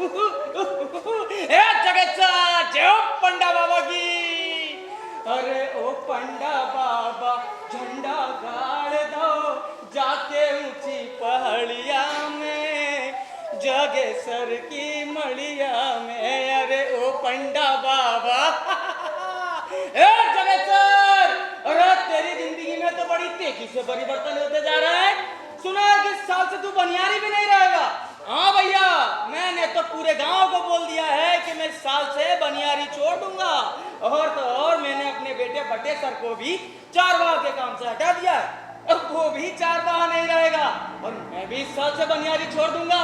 ए जगतचा जय पंडा बाबा की। अरे ओ पंडा बाबा झंडा गाड़ दो जाके ऊंची पहाड़िया में, जगेसर की मड़िया में। अरे ओ पंडा बाबा ए जगेसर, अरे तेरी जिंदगी में तो बड़ी तेजी से परिवर्तन होते जा रहा है। सुना है कि इस साल से तू बनियारी भी नहीं रहेगा। हाँ भैया, मैंने तो पूरे गांव को बोल दिया है कि मैं इस साल से बनियारी छोड़ दूंगा। और तो और मैंने अपने बेटे बटे सर को भी चारवाह के काम से हटा दिया है। अब वो भी चारवाह नहीं रहेगा और मैं भी इस साल से बनियारी छोड़ दूंगा।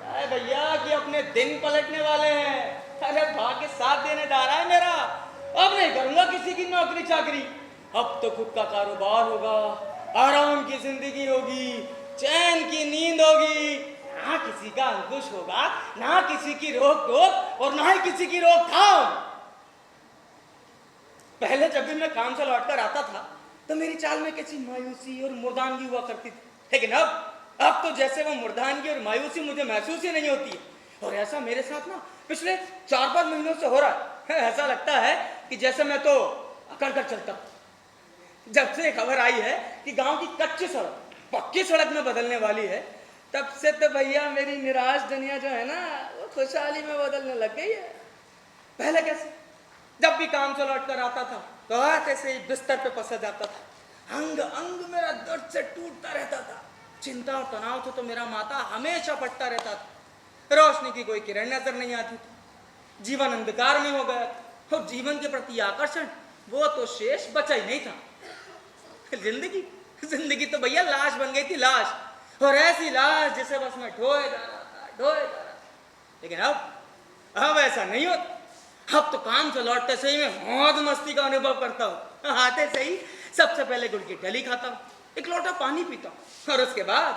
अरे भैया कि अपने दिन पलटने वाले हैं। अरे भाग्य साथ देने जा रहा है मेरा। अब नहीं करूंगा किसी की नौकरी चाकरी। अब तो खुद का कारोबार होगा, आराम की जिंदगी होगी, चैन की नींद होगी। ना किसी का अंकुश होगा, ना किसी की रोक टोक और ना ही किसी की रोकथाम। पहले जब भी मैं काम से लौटकर आता था तो मेरी चाल में कैसी मायूसी और मुर्दानगी हुआ करती थी, लेकिन अब तो जैसे वो मुर्दानगी और मायूसी मुझे महसूस ही नहीं होती है। और ऐसा मेरे साथ ना पिछले 4-5 महीनों से हो रहा है। ऐसा लगता है कि जैसे मैं तो अकड़ कर चलता। जब से खबर आई है कि गांव की कच्ची सड़क पक्की सड़क में बदलने वाली है, तब से तो भैया मेरी निराश दुनिया जो है ना वो खुशहाली में बदलने लग गई है। पहले कैसे, जब भी काम से लौट कर आता था तो आते से ही बिस्तर पे पसर जाता था। अंग अंग मेरा दर्द से टूटता रहता था। चिंता और तनाव से तो मेरा माथा हमेशा फटता रहता था। रोशनी की कोई किरण नजर नहीं आती थी। जीवन अंधकार में हो गया था और जीवन के प्रति आकर्षण वो तो शेष बचा ही नहीं था। जिंदगी तो भैया लाश बन गई थी, लाश। और ऐसी लाश जिसे बस मैं ढोए जा रहा। लेकिन अब ऐसा नहीं होता। अब तो काम से लौटते से ही मैं मौज मस्ती का अनुभव करता हूँ। आते से ही सबसे पहले गुड़ की डली खाता हूँ, एक लोटा पानी पीता हूँ और उसके बाद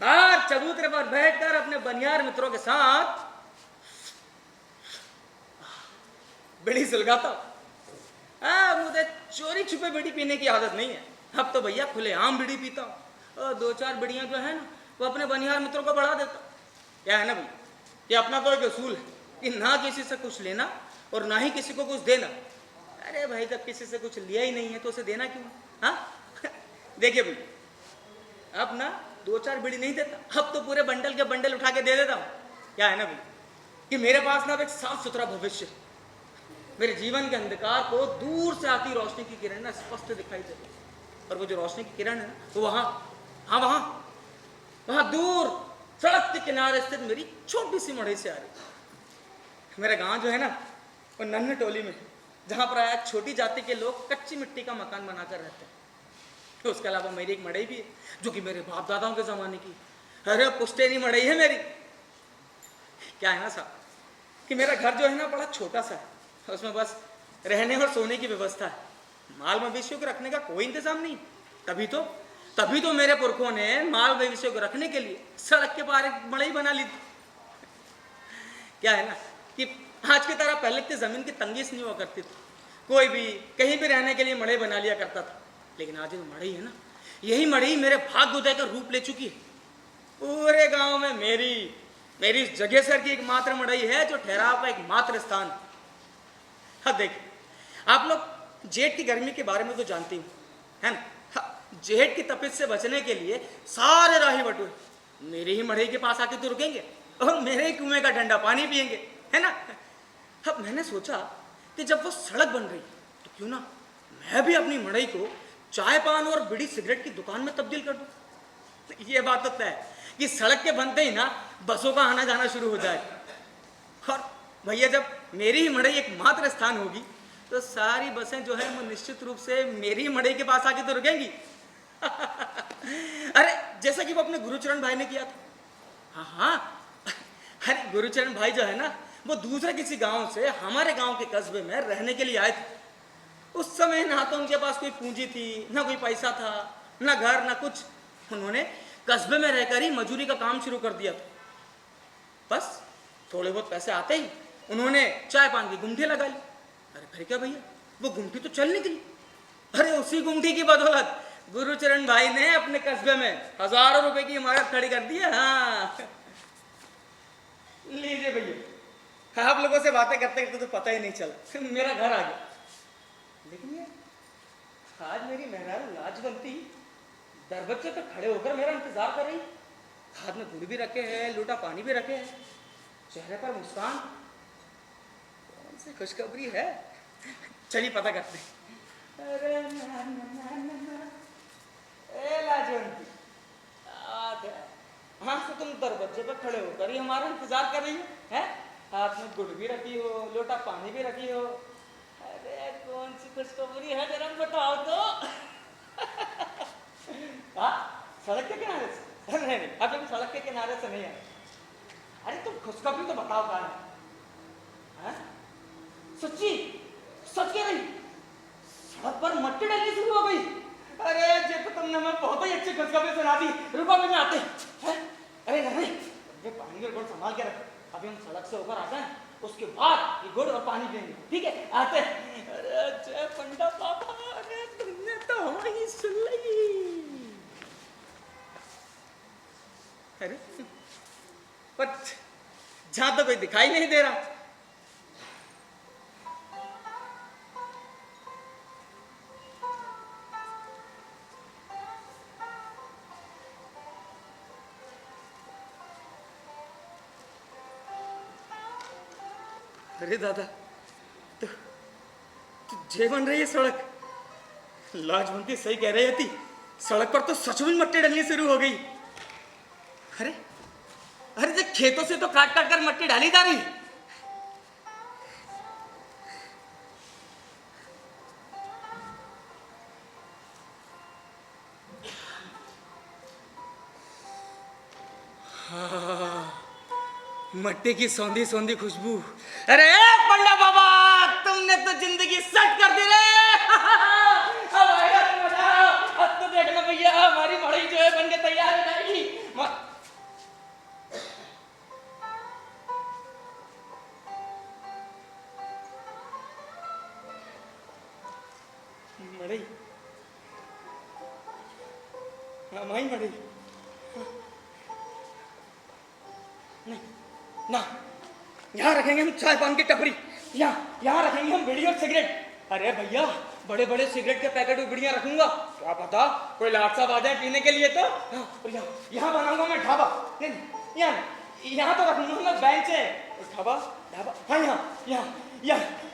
बाहर चबूतरे पर बैठकर अपने बनियार मित्रों के साथ बीड़ी सुलगाता हूँ। मुझे चोरी छुपे बीड़ी पीने की आदत नहीं है। अब तो भैया खुलेआम बीड़ी पीता हूँ और 2-4 बीड़ियाँ जो है ना वो अपने बनियार मित्रों को बढ़ा देता। क्या है ना भैया कि अपना तो एक असूल है कि ना किसी से कुछ लेना और ना ही किसी को कुछ देना। अरे भाई जब किसी से कुछ लिया ही नहीं है तो उसे देना क्यों? हाँ देखिए भैया, अब ना 2-4 बीड़ी नहीं देता, अब तो पूरे बंडल के बंडल उठा के दे देता हूँ। क्या है ना भैया कि मेरे पास ना एक साफ सुथरा भविष्य, मेरे जीवन के अंधकार को दूर से आती रोशनी की किरण ना स्पष्ट दिखाई दे रही। और वो जो रोशनी की किरण है ना वो वहां दूर सड़क के किनारे स्थित मेरी छोटी सी मड़ई से आ रही। मेरा गांव जो है ना वो नन्हे टोली में, जहां पर आया छोटी जाति के लोग कच्ची मिट्टी का मकान बनाकर रहते हैं। तो उसके अलावा मेरी एक मड़ई भी है जो कि मेरे बाप दादाओं के जमाने की। अरे पुश्तैनी मड़ई है मेरी। क्या है ना साहब कि मेरा घर जो है ना बड़ा छोटा सा है, उसमें बस रहने और सोने की व्यवस्था है। माल मवेशियों को रखने का कोई इंतजाम नहीं। तभी तो मेरे पुरखों ने माल मवेशियों को रखने के लिए सड़क के पार एक मड़ई बना ली थी। क्या है ना कि आज की तरह पहले की जमीन की तंगी नहीं हुआ करती थी, कोई भी कहीं भी रहने के लिए मड़ई बना लिया करता था। लेकिन आज जो मड़ई है ना, यही मड़ई मेरे भाग्य उदय का रूप ले चुकी है। पूरे गांव में मेरी जगेसर की एकमात्र मड़ई है जो ठहराव का एकमात्र स्थान। हाँ देखिए आप लोग जेठ की गर्मी के बारे में तो जानते ही है ना। जेठ की तपिश से बचने के लिए सारे राही बटुए मेरे ही मड़ई के पास आके तो रुकेंगे और मेरे ही कुएं का ठंडा पानी पिएंगे, है ना। अब मैंने सोचा कि जब वो सड़क बन रही तो क्यों ना मैं भी अपनी मड़ई को चाय पान और बीड़ी सिगरेट की दुकान में तब्दील कर दूं। ये बात तो तय है कि सड़क के बनते ही ना बसों का आना जाना शुरू हो जाए। और भैया जब मेरी ही मड़ई एकमात्र स्थान होगी तो सारी बसें जो है वो निश्चित रूप से मेरी मड़ई के पास आके तो रुकेंगी। अरे जैसा कि वो अपने गुरुचरण भाई ने किया था। हाँ अरे गुरुचरण भाई जो है ना वो दूसरे किसी गांव से हमारे गांव के कस्बे में रहने के लिए आए थे। उस समय ना तो उनके पास कोई पूंजी थी, ना कोई पैसा था, ना घर, ना कुछ। उन्होंने कस्बे में रहकर ही मजूरी का काम शुरू कर दिया था। बस थोड़े बहुत पैसे आते ही उन्होंने चाय पान की गुमठी लगा ली। अरे फिर क्या भैया वो गुमठी तो चल निकली। अरे उसी गुमठी की बदौलत गुरुचरण भाई ने अपने कस्बे में हजारों रुपए की इमारत खड़ी कर दी है। हाँ लीजिए देखिए भैया, आप लोगों से बातें करते करते तो पता ही नहीं चला मेरा घर आ गया। लेकिन ये आज मेरी मेहरारू लाजवंती दरवाजे पे खड़े होकर मेरा इंतजार कर रही। हाथ में गुड़ भी रखे हैं, लोटा पानी भी रखे हैं, चेहरे पर मुस्कान। कौन सी खुशखबरी है? चलिए पता करते हैं। अरे ना, ना, ना, ना। ए लाजवंती, हाँ तो तुम दरवाजे पर खड़े होकर ही हमारा इंतजार कर रही हो हैं? हाथ में गुड़ भी रखी हो, लोटा पानी भी रखी हो। अरे कौन सी खुशखबरी है जरा बताओ तो। हाँ, सड़क के किनारे से? नहीं नहीं, अब अभी सड़क के किनारे से नहीं है। अरे तुम खुशखबरी तो बताओ कहाँ है? सच्ची सच कह रही? सड़क पर मट्टी डलनी शुरू हो गई। अरे ये तो तुमने हमें बहुत ही अच्छी खुशखबरी सुना दी। रुको में आते हैं। अरे नहीं, ये पानी और गुड़ संभाल के रखो, अभी हम सड़क से होकर आते हैं, उसके बाद ये गुड़ और पानी पिएंगे, ठीक है? आते हैं। अरे जय पंडा बाबा, अरे तुमने तो हमारी सुन ली। अरे पर जहां तो कोई दिखाई नहीं दे रहा। अरे दादा, तो जे बन रही है सड़क। लाजवंती सही कह रही थी, सड़क पर तो सचमुच मट्टी डलनी शुरू हो गई। अरे अरे जो खेतों से तो काट काट कर मट्टी डाली जा रही। मट्टी की सौंधी सौंधी खुशबू। अरे पंडा बाबा, तुमने तो जिंदगी सेट कर दी रे। अब तो देखना भैया, हमारी मड़ई जो है बन के तैयार हो जाएगी। मड़ई, हमारी मड़ई नहीं ना, यहाँ रखेंगे हम चाय पान की टपरी, यहाँ रखेंगे हम बीड़ी और सिगरेट। अरे भैया, बड़े बड़े सिगरेट के पैकेट और बीड़ियाँ रखूंगा, क्या पता कोई लाट साहब आ जाए पीने के लिए तो। और यहाँ बनाऊंगा मैं ढाबा। नहीं, यहाँ तो रखूंगा मैं बेंच है, ढाबा ढाबा। हाँ,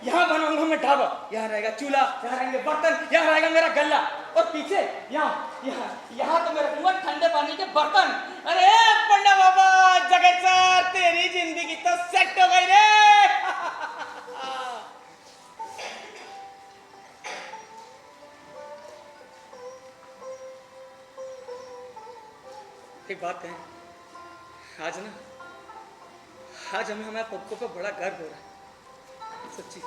यहाँ बनाऊंगा मैं ढाबा। यहाँ रहेगा चूल्हा, यहाँ रहेंगे बर्तन, यहाँ रहेगा मेरा गल्ला, और पीछे यहाँ तो मैं रखूंगा ठंडे पानी के बर्तन। अरे पंडा बाबा, जगत सर, तेरी जिंदगी तो सेट हो गई रे। एक बात कहें, आज हमें हमारे पप्पू को बड़ा गर्व हो रहा है। सच्ची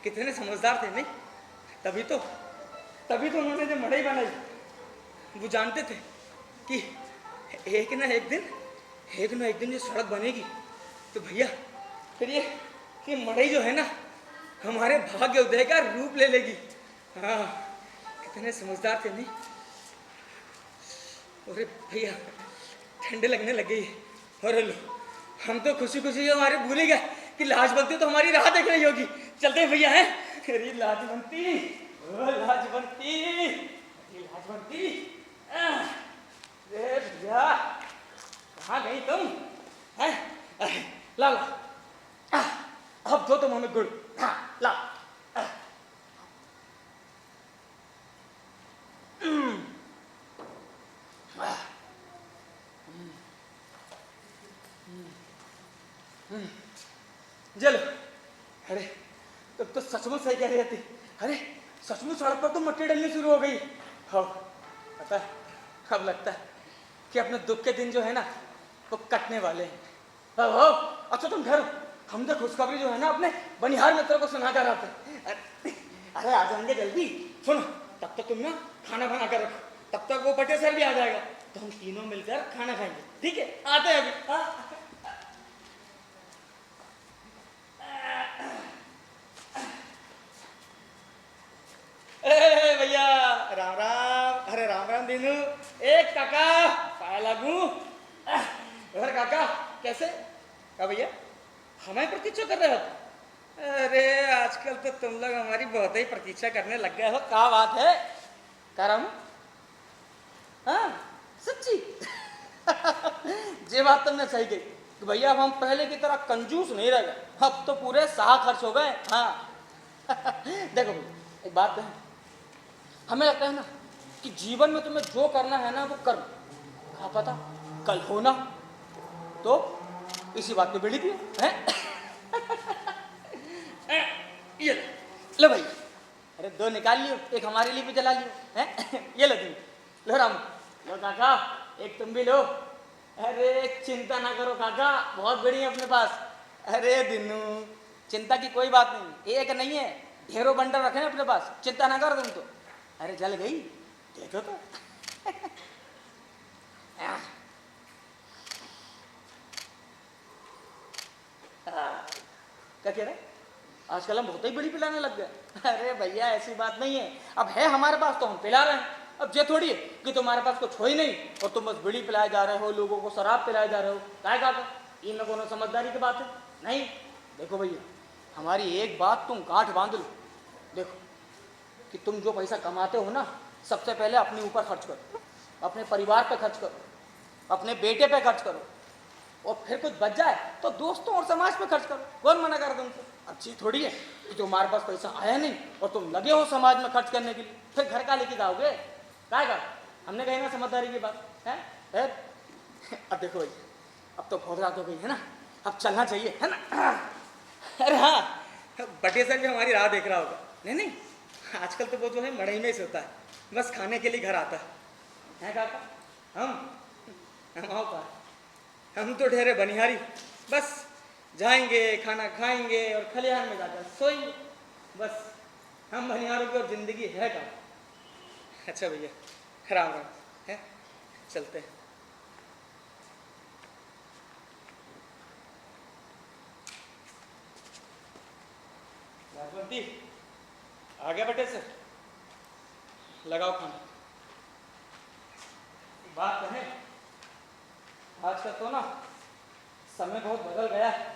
कितने समझदार थे, नहीं? तभी तो उन्होंने जो मड़ई बनाई, वो जानते थे कि एक ना एक दिन ये सड़क बनेगी तो भैया फिर ये मड़ई जो है ना, हमारे भाग्य उदय का रूप ले लेगी। हाँ, कितने समझदार थे, नहीं? अरे भैया, ठंडे लगने लग गई। और लो, हम तो खुशी खुशी हमारे भूल ही गए कि लाजवंती तो हमारी राह देख रही होगी। चलते हैं भैया, हैं? अरे लाजवंती, ओ लाजवंती, लाजवंती, अरे भैया, कहाँ गई तुम? हैं? ला अब दो तुम हमें गुड़। ला चलो। अरे तब तो सचमुच सही कह रही थी। अरे सचमुच सड़क पर तो मट्टी डलनी शुरू हो गई। हाँ, पता है, अब लगता है कि अपने दुख के दिन जो है ना, वो कटने वाले हैं। अच्छा तुम घर, हम तो खुशखबरी जो है ना अपने बनिहार मित्रों को सुना कर रहे थे। अरे आ जाएंगे जल्दी। सुनो, तब तक तुम ना खाना बना कर रखो, तब तक वो बटे सर भी आ जाएगा, तो हम तीनों मिलकर खाना खाएंगे, ठीक है? आते हैं अभी। भैया राम राम। अरे राम राम दीनू। एक काका पाया लागू। अरे काका कैसे? क्या भैया? हमें प्रतीक्षा कर रहे हो? अरे आजकल तो तुम लोग हमारी बहुत ही प्रतीक्षा करने लग गए हो। क्या बात है? करम? हाँ, सच्ची। ये बात तुमने सही कही कि भैया अब हम पहले की तरह कंजूस नहीं रह गए, अब तो पूरे साह खर्च हो गए। हाँ। देखो भैया, एक बात है, हमें लगता है ना कि जीवन में तुम्हें जो करना है ना वो कर लो। क्या पता कल हो ना, तो इसी बात पे बेड़ी दिए हैं। ये लो भाई, अरे दो निकाल लियो, एक हमारे लिए भी जला लियो हैं। ये लो तुम, लो राम, लो काका, एक तुम भी लो। अरे चिंता ना करो काका, बहुत बड़ी है अपने पास। अरे दिनू, चिंता की कोई बात नहीं, एक नहीं है, ढेरों बंडल रखे हैं अपने पास, चिंता ना करो तुम तो। अरे जल गई, देखो तो। क्या कह रहे? आजकल हम बहुत ही बड़ी पिलाने लग गए। अरे भैया ऐसी बात नहीं है, अब है हमारे पास तो हम पिला रहे हैं। अब ये थोड़ी है कि तुम्हारे पास कुछ हो ही नहीं और तुम बस बीड़ी पिलाए जा रहे हो, लोगों को शराब पिलाए जा रहे हो। काय का इनमें कोनो समझदारी की बात है? नहीं। देखो भैया, हमारी एक बात तुम गांठ बांध लो। देखो कि तुम जो पैसा कमाते हो ना, सबसे पहले अपने ऊपर खर्च करो, अपने परिवार पे खर्च करो, अपने बेटे पे खर्च करो, और फिर कुछ बच जाए तो दोस्तों और समाज पे खर्च करो। कौन मना कर तुमसे? अब ये थोड़ी है कि तुम्हारे पास पैसा आया नहीं और तुम लगे हो समाज में खर्च करने के लिए, फिर घर का लेके जाओगे? काय का? हमने कही ना समझदारी की बात है। अब देखो भाई, अब तो बहुत रात हो गई है ना, अब चलना चाहिए है ना। अरे हाँ, बटे सर भी हमारी राह देख रहा होगा। नहीं नहीं, आजकल तो वो जो है मड़ई में ही सोता है, बस खाने के लिए घर आता है काका? हम आओ का, हम तो ठहरे बनिहारी, बस जाएंगे, खाना खाएंगे और खलिहान में जाकर सोएंगे, बस। हम बनिहारों की और जिंदगी है का। अच्छा भैया, राम राम है, चलते हैं। राजवंती आ गया बेटे से, लगाओ खाना। बात कहें, आजकल तो ना समय बहुत बदल गया है।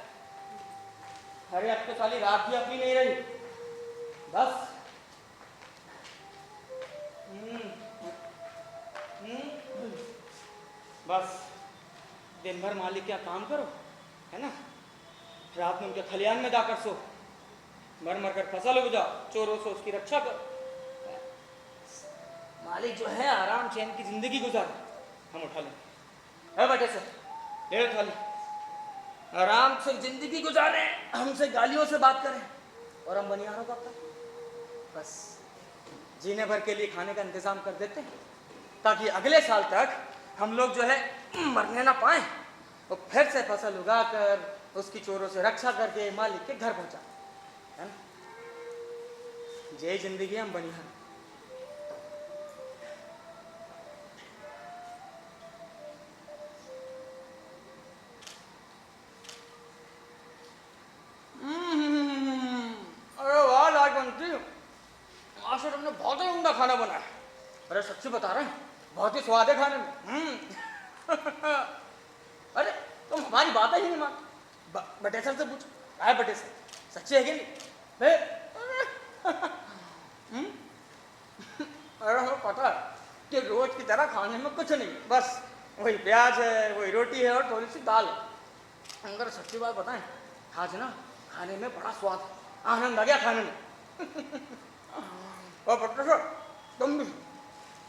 अरे अब तो साली रात भी अपनी नहीं रही, बस। बस दिन भर मालिक क्या काम करो, है ना, रात में उनके खलियान में जाकर सो, मर मर कर फसल उपजाओ, चोरों से उसकी रक्षा करो। मालिक जो है आराम चैन की जिंदगी गुजारे, हम उठा लेंगे। है बेटे से ले उठा ले, आराम से जिंदगी गुजारे, हमसे गालियों से बात करें और हम बनियारों का बस जीने भर के लिए खाने का इंतजाम कर देते हैं, ताकि अगले साल तक हम लोग जो है मरने ना पाए और फिर से फसल उगाकर उसकी चोरों से रक्षा करके मालिक के घर पहुंचा, है ना। यही जिंदगी हम बनिहार। अरे वाह लाजवंती, आज तो तुमने बहुत ही उम्दा खाना बनाया। अरे सच्ची बता रहे हैं, बहुत ही स्वाद है खाने में। अरे तुम हमारी बात ही नहीं मान। बटे सर से पूछो, आए बटे सर, सच्ची है कि नहीं? अरे हमें पता है कि रोज की तरह खाने में कुछ नहीं, बस वही प्याज है, वही रोटी है और थोड़ी सी दाल है। अगर सच्ची बात बताएं, आज ना खाने में बड़ा स्वाद, आनंद आ गया खाने में। और बटे सर,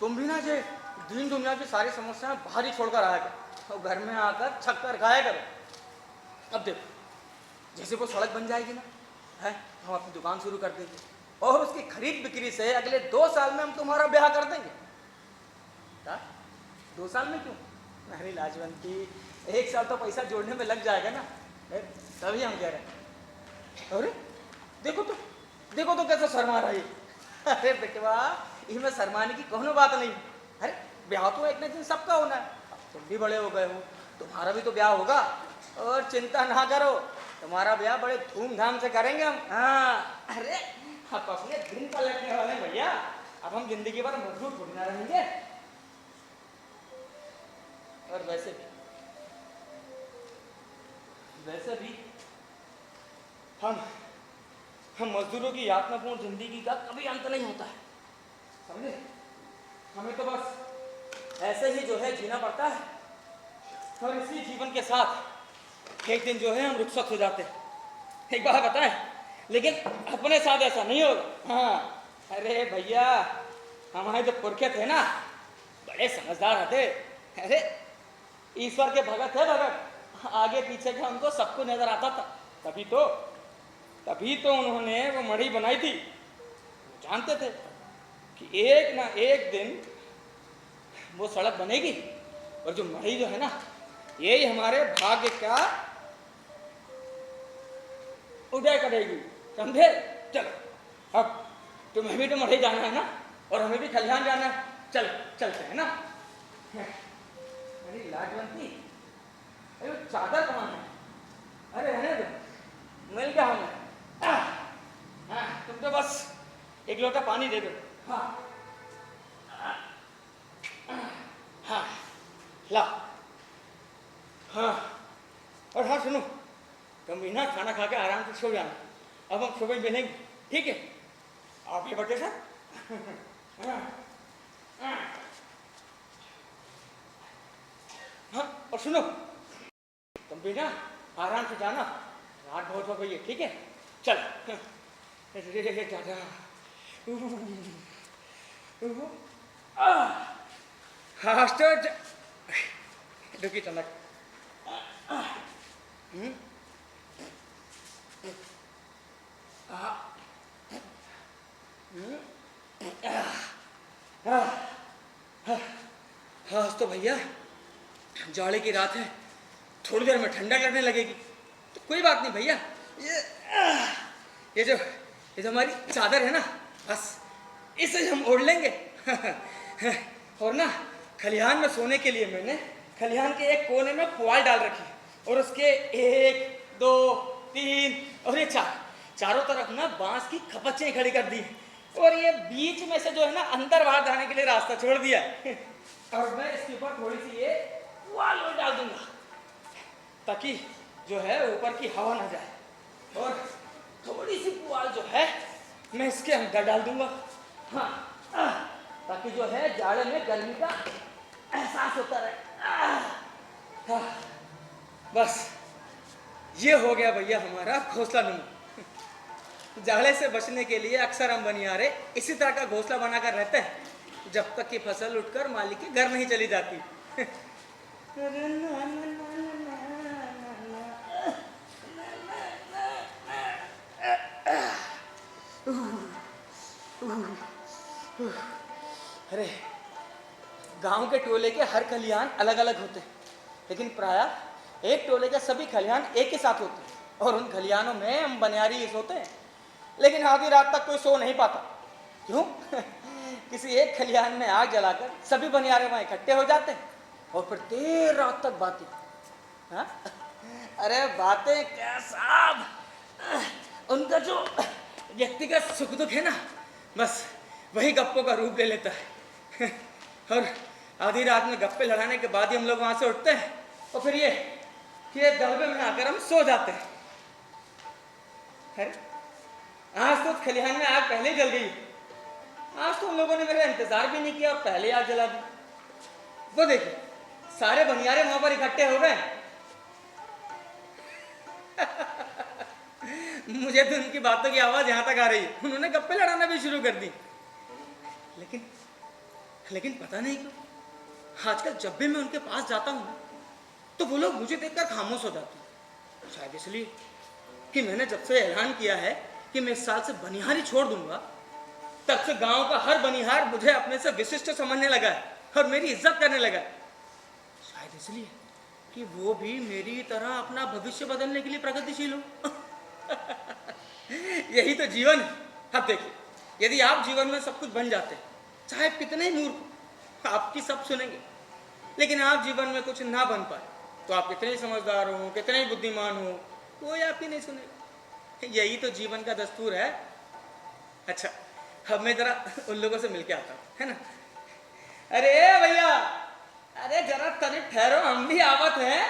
तुम भी ना जे दीन दुनिया की सारी समस्याएं बाहर ही छोड़कर आया करो और घर में आकर छक्कर खाया करो। अब देखो, जैसे वो सड़क बन जाएगी ना, है, हम अपनी दुकान शुरू कर देंगे और उसकी खरीद बिक्री से अगले 2 साल में हम तुम्हारा ब्याह कर देंगे। क्या 2 साल में क्यों? अरे लाजवंती, 1 साल तो पैसा जोड़ने में लग जाएगा ना, तभी हम कह रहे हैं। अरे देखो तो कैसा शर्मा रहा है। अरे बेटवा, इसमें शर्माने की कोनो बात नहीं। अरे ब्याह तो एक ना दिन सबका होना है, तुम भी बड़े हो गए हो, तुम्हारा भी तो ब्याह होगा, और चिंता ना करो, तुम्हारा ब्याह बड़े धूमधाम से करेंगे हम। हाँ, अरे आप अपने दिन पलटने वाले भैया, अब हम जिंदगी भर मजबूत थोड़ी ना रहेंगे। और वैसे भी हम हम मजदूरों की यातनापूर्ण जिंदगी का कभी अंत नहीं होता है, समझे? हमें तो बस ऐसे ही जो है जीना पड़ता है, और इसी जीवन के साथ एक दिन जो है हम रुखसत हो जाते हैं। एक बात बताएं, लेकिन अपने साथ ऐसा नहीं होगा। हाँ, अरे भैया, हमारे जो पुरखे थे ना, बड़े समझदार थे। अरे ईश्वर के भगत है भगत, आगे पीछे का उनको सबको नजर आता था। तभी तो उन्होंने वो मढ़ी बनाई थी। जानते थे कि एक ना एक दिन वो सड़क बनेगी, और जो मढ़ी जो है ना, यही हमारे भाग्य का उदय करेगी, समझे? चलो, अब तुम्हें भी तो मढ़ी जाना है ना, और हमें भी खलिहान जाना है। चल चलते हैं ना। अरे लाजवंती, अरे वो चादर कहाँ है? अरे रहने दो, मिल गया हमें। तुम तो बस एक लोटा पानी दे दो। हाँ हाँ, ला। हाँ, और हाँ सुनो, तुम भी ना खाना खा के आराम से सो जाना। अब हम सुबह मिलेंगे, ठीक है? आप ये बच्चे सर। हाँ, और सुनो, तुम भी ना आराम से जाना, रात बहुत हो गई है, ठीक है? चल। हाँ तो रुकी चंदक। हाँ तो भैया, जाड़े की रात है, थोड़ी देर में ठंडा लगने लगेगी, तो कोई बात नहीं भैया। ये जो हमारी चादर है ना, बस इसे हम ओढ़ लेंगे। और ना खलिहान में सोने के लिए मैंने खलिहान के एक कोने में पुआल डाल रखी है, और उसके 1 2 3 और ये चारों तरफ ना बांस की खपच्चें खड़ी कर दी है, और ये बीच में से जो है ना अंदर बाहर जाने के लिए रास्ता छोड़ दिया है। और मैं इसके ऊपर थोड़ी सी ये पुआल और डाल दूंगा, ताकि जो है ऊपर की हवा ना जाए, और थोड़ी सी पुआल जो है मैं इसके अंदर डाल दूंगा। हाँ, ताकि जो है जाड़े में गर्मी का एहसास होता रहे। हाँ, बस ये हो गया भैया हमारा घोंसला नुमा। जाड़े से बचने के लिए अक्सर हम बनियारे इसी तरह का घोंसला बनाकर रहते हैं, जब तक कि फसल उठकर मालिक के घर नहीं चली जाती। अरे गांव के टोले के हर खलिहान अलग अलग होते हैं, लेकिन प्रायः एक टोले के सभी खलिहान एक ही साथ होते हैं, और उन खलिहानों में हम बनियारी सोते हैं। लेकिन आधी रात तक कोई सो नहीं पाता। क्यों? किसी एक खलिहान में आग जलाकर सभी बनियारे वहां इकट्ठे हो जाते हैं, और फिर देर रात तक बातें। हाँ? अरे बातें क्या साहब, उनका जो व्यक्तिगत सुख दुख है ना, बस वही गप्पों का रूप ले लेता है। और आधी रात में गप्पे लड़ाने के बाद ही हम लोग वहां से उठते हैं, और फिर ये गलबे में आकर हम सो जाते हैं। अरे आज तो खलिहान में आग पहले ही जल गई। आज तो उन लोगों ने मेरा इंतजार भी नहीं किया और पहले आग जला दी। वो देखिए, सारे बनियारे वहां पर इकट्ठे हो गए। मुझे तो उनकी बातों की आवाज यहां तक आ रही है, उन्होंने गप्पे लड़ाना भी शुरू कर दी। लेकिन पता नहीं क्यों आजकल जब भी मैं उनके पास जाता हूं तो वो लोग मुझे देखकर खामोश हो जाते हैं। शायद इसलिए कि मैंने जब से ऐलान किया है कि मैं इस साल से बनिहारी छोड़ दूंगा, तब से गांव का हर बनिहार मुझे अपने से विशिष्ट समझने लगा है और मेरी इज्जत करने लगा है। शायद इसलिए कि वो भी मेरी तरह अपना भविष्य बदलने के लिए प्रगतिशील हो। यही तो जीवन है। अब देखिए, यदि आप जीवन में सब कुछ बन जाते हैं, चाहे कितने ही मूर्ख, आपकी सब सुनेंगे। लेकिन आप जीवन में कुछ ना बन पाए तो आप कितने ही समझदार हो, कितने ही बुद्धिमान हो, कोई आपकी नहीं सुनेगा। यही तो जीवन का दस्तूर है। अच्छा, अब मैं जरा उन लोगों से मिलके आता हूँ, है ना? अरे भैया, अरे जरा तनिक ठहरो, हम भी आवत हैं।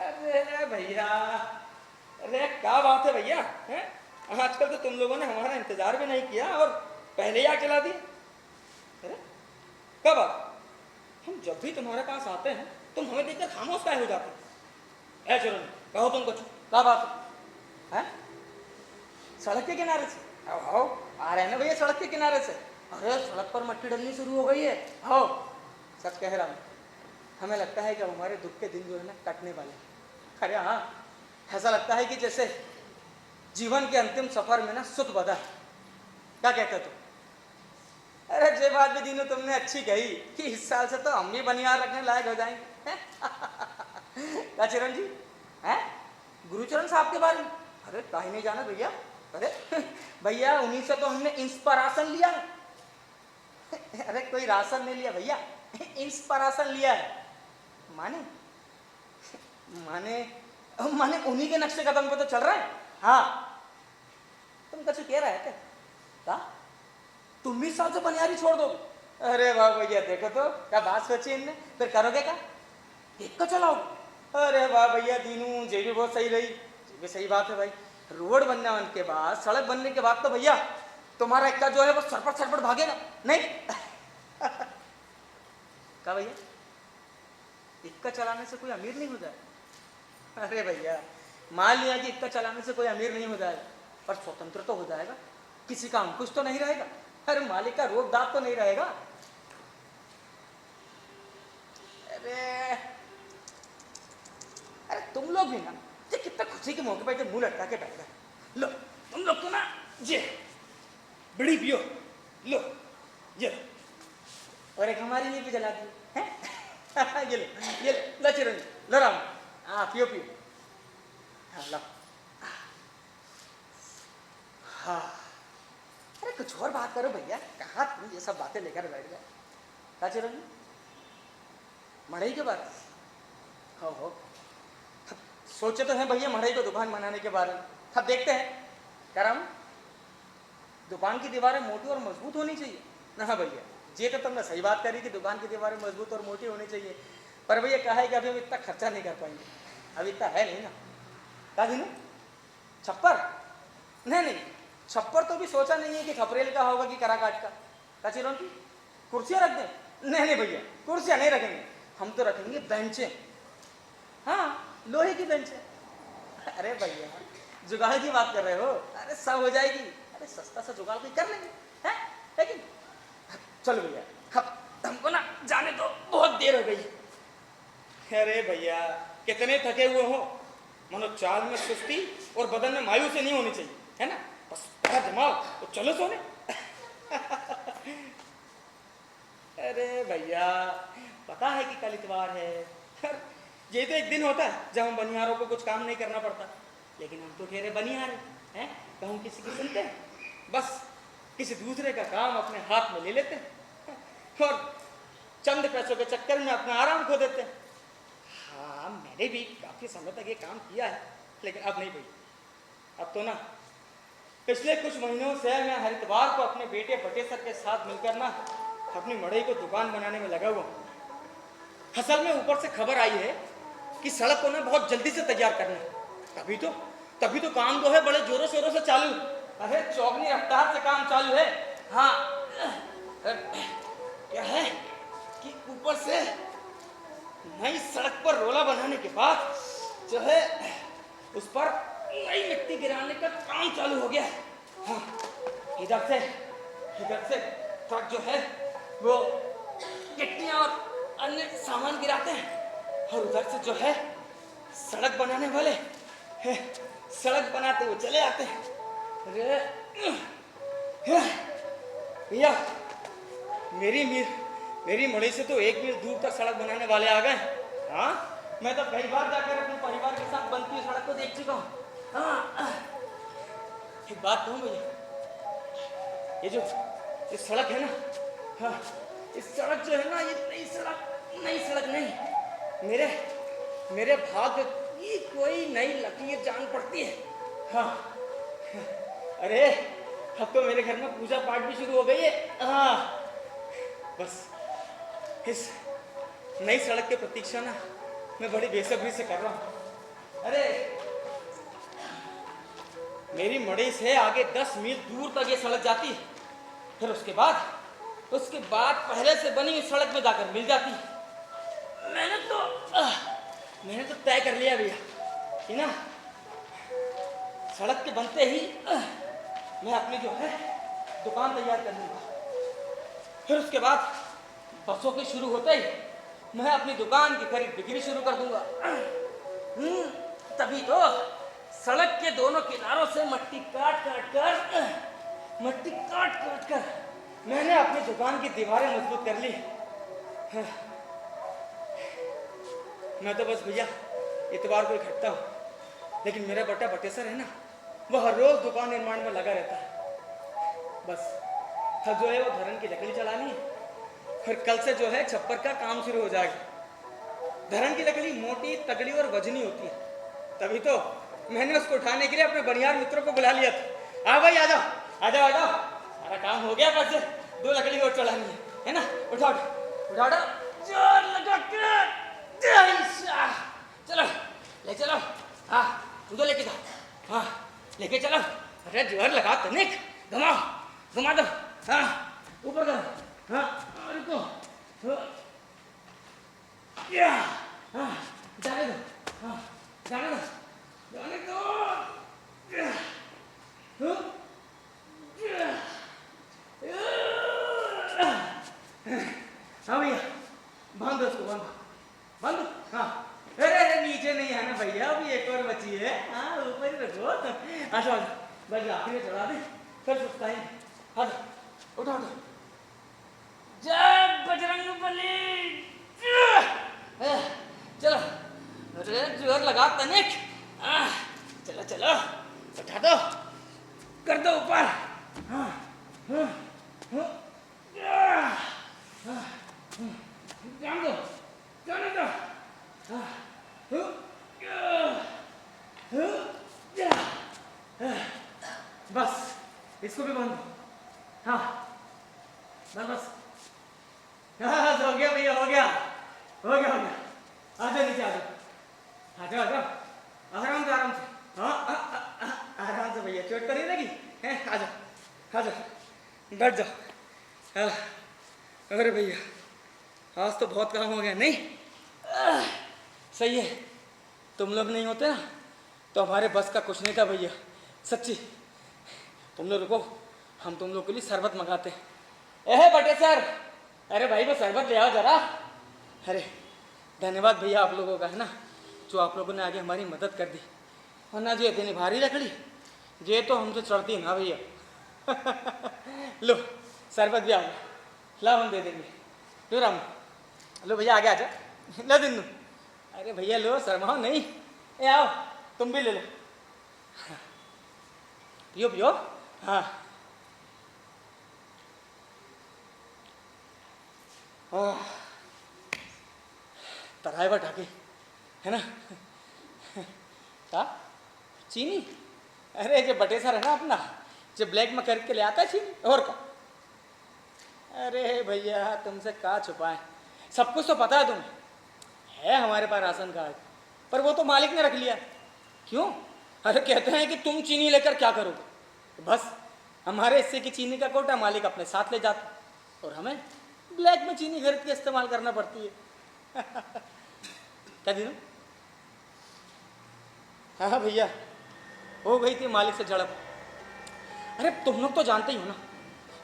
अरे भैया, अरे क्या बात है भैया, हैं? आजकल तो तुम लोगों ने हमारा इंतजार भी नहीं किया और पहले ही आके ला दी। अरे कब आ? हम जब भी तुम्हारे पास आते हैं तुम हमें देखकर खामोश काहे हो जाते हो? चलो कहो तुम कुछ, क्या बात है? सड़क के किनारे से आओ, आ रहे हैं ना भैया सड़क के किनारे से। अरे सड़क पर मट्टी डलनी शुरू हो गई है। आओ, सच कह रहा हूँ, हमें लगता है कि हमारे दुख के दिन जो है ना कटने वाले हैं। अरे हाँ, ऐसा लगता है कि जैसे जीवन के अंतिम सफर में ना सुत बधा। क्या कहते तुम? अरे जे बात भी दिनों तुमने अच्छी कही कि इस साल से तो हम भी बनियार रखने लायक हो जाएंगे। क्या चिरण जी हैं? गुरुचरण साहब के बारे में? अरे काहे नहीं जाना भैया। अरे भैया उन्हीं से तो हमने इंस्पिरेशन लिया है। अरे कोई राशन नहीं लिया भैया, इंस्पिरेशन लिया है। माने माने माने उन्हीं के नक्शे कदम पे तो चल रहा है। हाँ, तुम कुछ कह रहे थे क्या? तुम भी साल से बनियारी छोड़ दो? अरे वाह भैया, देखो तो क्या बात सोची इनने। फिर करोगे क्या? एक को चलाओ? अरे वाह भैया, दीनू ये भी बहुत सही रही। ये भी सही बात है भाई। रोड बनने के बाद, सड़क बनने के बाद तो भैया तुम्हारा इक्का जो है वो सरपट सरपट भागेगा नहीं। क्या भैया, इक्का चलाने से कोई अमीर नहीं हो जाए? अरे भैया मान लिया कि इक्का चलाने से कोई अमीर नहीं हो जाएगा, पर स्वतंत्र तो हो जाएगा, किसी का अंकुश तो नहीं रहेगा, अरे मालिक का रोक दाब तो नहीं रहेगा। अरे अरे तुम लोग भी ना ये कितना खुशी के मौके पर मुंह लटका के बैठ गए। लो तुम लोग तो ना ये बड़ी पियो, लो ये लो। और एक हमारी लिए भी जला दी है। ये लो, ये लो चिरंजी, लो राम, हाँ पियो पियो, हाँ लो। हाँ अरे कुछ और बात करो भैया, कहाँ तुम ये सब बातें लेकर बैठ गए? क्या चिरंजी, मड़ई के बारे? हो सोचे तो हैं भैया मड़ई को दुकान बनाने के बारे में। अब देखते हैं। कह रहा हूँ दुकान की दीवारें मोटी और मजबूत होनी चाहिए ना। हाँ भैया, ये तो तुमने सही बात करी कि दुकान की दीवारें मजबूत और मोटी होनी चाहिए, पर भैया कहा है कि अभी हम इतना खर्चा नहीं कर पाएंगे, अभी इतना है नहीं ना। क्या दिनू, छप्पर? नहीं, छप्पर तो भी सोचा नहीं है कि खपरेल का होगा कि कराकाट का। कचेरों की कुर्सियाँ रख दें? नहीं भैया, कुर्सियाँ नहीं रखेंगे, हम तो रखेंगे बेंचें। हाँ, लोहे की बेंचें। अरे भैया जुगाड़ की बात कर रहे हो? अरे सब हो जाएगी, अरे सस्ता सा जुगाड़ कोई कर लेंगे, है? लेकिन चलो भैया, हमको ना जाने दो, बहुत देर हो गई। अरे भैया कितने थके हुए हो, मनो चाल में सुस्ती और बदन में मायूसी नहीं होनी चाहिए, है ना? बस दिमाग तो चलो सोने। अरे भैया पता है कि कल इतवार है, ये तो एक दिन होता है जब हम बनियारों को कुछ काम नहीं करना पड़ता, लेकिन हम तो ठहरे बनियार हैं, तो हम किसी की सुनते हैं? बस किसी दूसरे का काम अपने हाथ में ले लेते हैं और चंद पैसों के चक्कर में अपना आराम खो देते हैं। हाँ मैंने भी काफी समय तक ये काम किया है, लेकिन अब नहीं भैया। अब तो ना पिछले कुछ महीनों से मैं हर इतवार को अपने बेटे बटेसर के साथ मिलकर ना अपनी मड़ई को दुकान बनाने में लगा हुआ। असल में ऊपर से खबर आई है कि सड़क को ना बहुत जल्दी से तैयार करना है, तभी तो काम जो है बड़े जोरों शोरों से चालू। अरे चौगनी रफ्तार से काम चालू है। हाँ क्या है कि ऊपर से नई सड़क पर रोला बनाने के बाद जो है उस पर नई मिट्टी गिराने का काम चालू हो गया है। हाँ इधर से ट्रक जो है वो गिट्टियाँ और अन्य सामान गिराते हैं, और उधर से जो है सड़क बनाने वाले सड़क बनाते हुए चले आते हैं। अरे भैया मेरी मड़ई से तो 1 मील दूर तक सड़क बनाने वाले आ गए। हाँ मैं तो कई बार जाकर अपने परिवार के साथ बनती हुई सड़क को देख चुका हूँ। हाँ एक बात कहूँ भैया, ये सड़क है ना, हाँ इस सड़क जो है ना, ये नई सड़क नहीं, मेरे भाग्य की कोई नई लकीर जान पड़ती है। हाँ अरे अब तो मेरे घर में पूजा पाठ भी शुरू हो गई है। हाँ बस इस नई सड़क की प्रतीक्षा ना मैं बड़ी बेसब्री से कर रहा हूँ। अरे मेरी मड़ी से आगे 10 मील दूर तक ये सड़क जाती है। फिर उसके बाद पहले से बनी हुई सड़क में जाकर मिल जाती है। मैंने तो तय कर लिया भैया कि ना सड़क के बनते ही मैं अपनी जो है दुकान तैयार कर लूँगा। फिर उसके बाद बसों के शुरू होते ही मैं अपनी दुकान की खरीद बिक्री शुरू कर दूंगा। तभी तो सड़क के दोनों किनारों से मट्टी काट कर मैंने अपनी दुकान की दीवारें मजबूत कर ली। मैं तो बस भैया इतवार को इकट्ठा हूँ, लेकिन मेरा बट्टा बटेसर है ना, वो हर रोज दुकान निर्माण में लगा रहता है। बस अब जो है वो धरन की लकड़ी चलानी है, फिर कल से जो है छप्पर का काम शुरू हो जाएगा। धरन की लकड़ी मोटी तगड़ी और वजनी होती है, तभी तो मैंने उसको उठाने के लिए अपने बनियार मित्रों को बुला लिया था। आ भाई आ जाओ, सारा काम हो गया, बस 2 लकड़ी और चढ़ानी है ना। उठाओ जोर लगा के चलो ले चलो। हाँ तू तो लेके जाओ, हाँ लेके चलो। अरे जोर लगा तनिक, घुमा दो, हाँ ऊपर करो, हाँ रुको, हाँ जाने दो, हाँ जाने दो। हाँ भैया बांध दो उसको, बांध दो। हाँ अरे नीचे नहीं है ना भैया, अभी एक और बची है। हाँ ऊपर ही रखो। अच्छा बस आखिरी चढ़ा दे, फिर सुस्ता ही। हाँ उठो जय बजरंग बली। चलो अरे जोर लगा तनिक, चलो उठा दो, कर दो ऊपर। जाने दो। बस इसको भी बांध दो। हाँ बस हो गया भैया, हो गया। आजा नीचे आजा आराम से। हाँ आराम से भैया, चोट तो नहीं लगी है? आजा बैठ जाओ। अरे भैया आज तो बहुत काम हो गया नहीं? सही है, तुम लोग नहीं होते ना तो हमारे बस का कुछ नहीं था भैया, सच्ची। तुम लोग रुको, हम तुम लोग के लिए शरबत मंगाते हैं। बटे सर, अरे भाई वो शरबत ले आओ जरा। अरे धन्यवाद भैया आप लोगों का, है ना, जो आप लोगों ने आगे हमारी मदद कर दी। और ना जो इतनी भारी लकड़ी ये तो हमसे चढ़ती ना भैया। लो शरबत भी आओ, ला हम दे देंगे। लो राम, लो भैया आगे आ जाओ। लो दिन्नू, अरे भैया लो, शर्माओ नहीं। ए आओ तुम भी ले लो, पियो। हाँ तराई बटा के, है ना। क्या चीनी? अरे जो बटेसर है ना अपना, जो ब्लैक में करके ले आता है चीनी, और का। अरे भैया तुमसे क्या छुपाएं, सब कुछ तो पता है तुम्हें। है हमारे पास राशन कार्ड, पर वो तो मालिक ने रख लिया। क्यों? अरे कहते हैं कि तुम चीनी लेकर क्या करोगे, तो बस हमारे हिस्से की चीनी का कोटा मालिक अपने साथ ले जाता, और हमें ब्लैक में चीनी खरीद के इस्तेमाल करना पड़ती है। क्या दीनू? हाँ भैया हो गई थी मालिक से झड़प। अरे तुम लोग तो जानते ही हो ना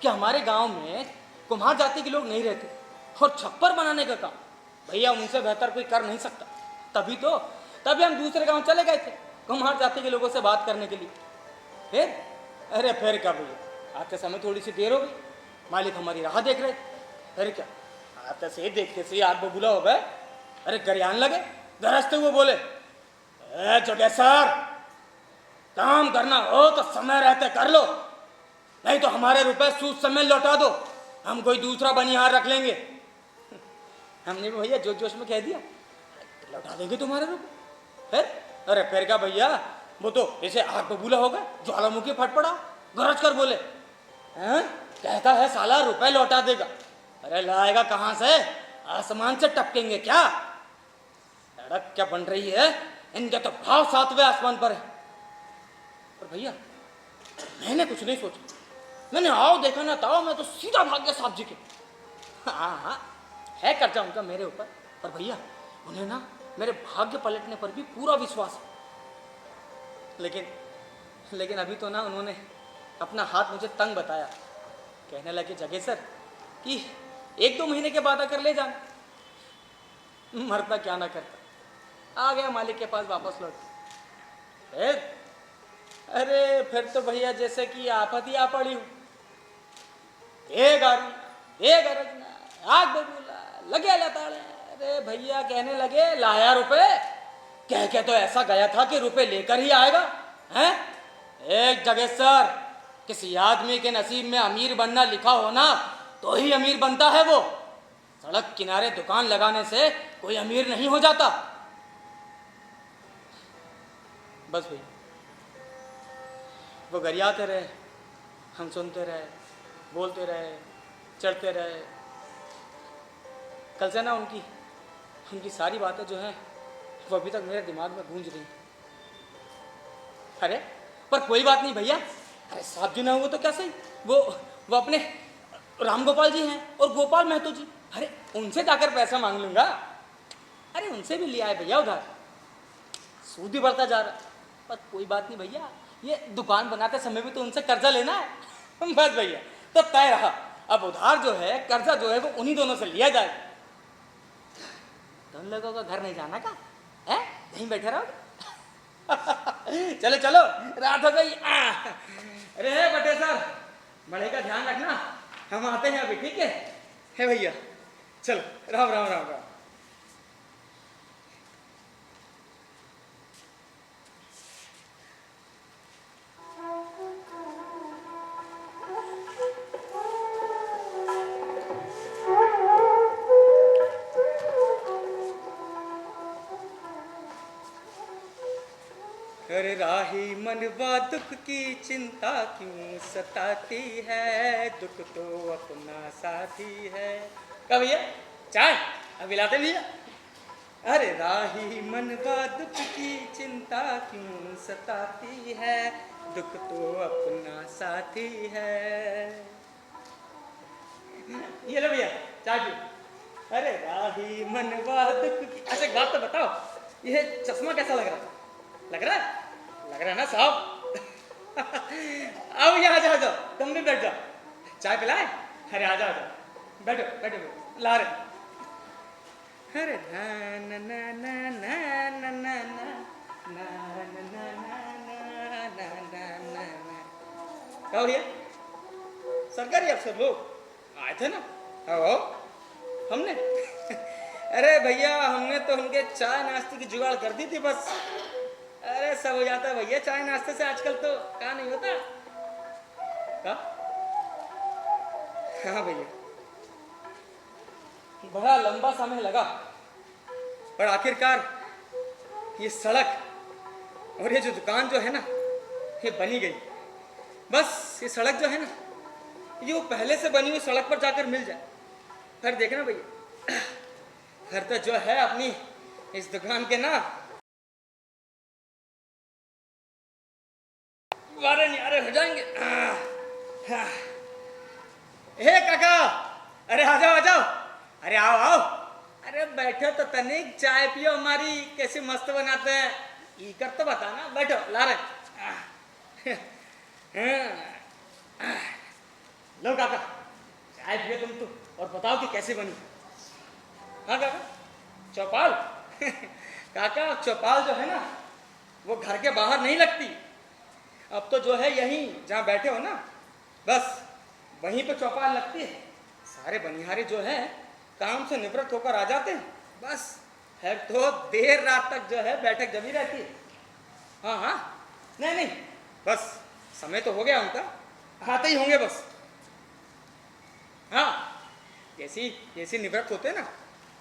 कि हमारे गांव में कुम्हार जाति के लोग नहीं रहते, और छप्पर बनाने का काम भैया उनसे बेहतर कोई कर नहीं सकता। तभी हम दूसरे गांव चले गए थे कुम्हार जाति के लोगों से बात करने के लिए। फिर क्या भैया, आते समय थोड़ी सी देर हो गई, मालिक हमारी राह देख रहे थे। अरे क्या आते से ही देखते से आग बबूला हो गए। अरे गरियान लगे, गरजते हुए बोले, जोगेश्वर काम करना हो तो समय रहते कर लो, नहीं तो हमारे रुपए सूद समय लौटा दो, हम कोई दूसरा बनिहार रख लेंगे। हमने भी भैया जोश जोश में कह दिया, लौटा देंगे तुम्हारे रुपए। अरे फिर क्या भैया, वो तो ऐसे आग बबूला हो गए, ज्वालामुखी फट पड़ा, गरज कर बोले, कहता है साला रुपए लौटा देगा। अरे लाएगा कहाँ से, आसमान से टपकेंगे क्या? सड़क क्या बन रही है, इनके तो भाव 7वें आसमान पर है। और भैया मैंने कुछ नहीं सोचा, मैंने आओ देखा ना ताओ, मैं तो सीधा भाग गया साहब जी के। हाँ हाँ, है कर्जा उनका मेरे ऊपर, पर भैया उन्हें ना मेरे भाग्य पलटने पर भी पूरा विश्वास है। लेकिन अभी तो ना उन्होंने अपना हाथ मुझे तंग बताया, कहने लगे जगह सर कि 1-2 महीने के बाद आकर ले जाना। मरता क्या ना करता, आ गया मालिक के पास वापस लौट। फिर तो भैया जैसे कि आफत ही आ पड़ी हूँ। एक गरजना, आग बबूला, लगे लताड़े। अरे भैया कहने लगे लाया रुपए, कह के तो ऐसा गया था कि रुपए लेकर ही आएगा। हैं? एक जगह सर, किसी आदमी के नसीब में अमीर बनना लिखा हो ना, तो ही अमीर बनता है वो। सड़क किनारे दुकान लगाने से कोई अमीर नहीं हो जाता। बस भैया वो गरियाते रहे, हम सुनते रहे, बोलते रहे, चढ़ते रहे। कल से ना उनकी सारी बातें जो हैं वो अभी तक मेरे दिमाग में गूंज रही। अरे पर कोई बात नहीं भैया, अरे साहब जी ना हुए तो क्या सही, वो अपने राम गोपाल जी हैं और गोपाल महतो जी, अरे उनसे जाकर पैसा मांग लूंगा। अरे उनसे भी लिया है भैया उधार, सूद भी बढ़ता जा रहा है। पर कोई बात नहीं भैया, ये दुकान बनाते समय भी तो उनसे कर्जा लेना है। बस भैया तो तय रहा, अब उधार जो है, कर्जा जो है वो उन्हीं दोनों से लिया जाए। तुम लोगों को घर नहीं जाना का है, यहीं बैठे रहो। चलो चलो रात हो गई। अरे बटे सर, बड़े का ध्यान रखना, हम आते हैं अभी, ठीक है भैया। चलो राम राम राम राम। अरे राही मनवा दुख की चिंता क्यों सताती है, दुख तो अपना साथी है। क्या भैया चाय अभी लाते भैया। अरे राही मनवा दुख की चिंता क्यों सताती है, दुख तो अपना साथी है। ये लो भैया चाय पियो। अरे राही मनवा दुख की। अच्छा एक बात तो बताओ, ये चश्मा कैसा लग रहा है? लग रहा है ना साहब? आओ यहाँ आ जाओ, तुम भी बैठ जाओ, चाय पिलाए। अरे आ जाओ, बैठो बैठो, ला रहे। अरे ना ना ना ना ना ना ना ना ना ना ना ना। क्या भैया सरकारी अफसर लोग आए थे ना? आओ हमने अरे भैया हमने तो उनके चाय नाश्ते की जुगाड़ कर दी थी बस। अरे सब हो जाता भैया चाय नाश्ते से, आजकल तो क्या नहीं होता का? हाँ भैया बड़ा लंबा समय लगा, पर आखिरकार ये सड़क और ये जो दुकान जो है ना ये बनी गई। बस ये सड़क जो है ना, ये वो पहले से बनी हुई सड़क पर जाकर मिल जाए, फिर देखना भैया, फिर तो जो है अपनी इस दुकान के ना वारे न्यारे हो जाएंगे। हे काका, अरे आ जाओ, अरे आओ। अरे बैठो तो तनिक चाय पियो, हमारी कैसी मस्त बनाते हैं, इकर तो बताना। बैठो ला रहे। लो काका चाय पियो तुम तो, और बताओ कि कैसे बनी। हाँ काका चौपाल काका चौपाल जो है ना वो घर के बाहर नहीं लगती, अब तो जो है यहीं जहाँ बैठे हो ना बस वहीं पे चौपाल लगती है। सारे बनिहारे जो हैं काम से निवृत्त होकर आ जाते हैं, बस है तो देर रात तक जो है बैठक जमी रहती है। हाँ नहीं बस समय तो हो गया उनका, आते ही होंगे बस। हाँ जैसी निवृत्त होते हैं ना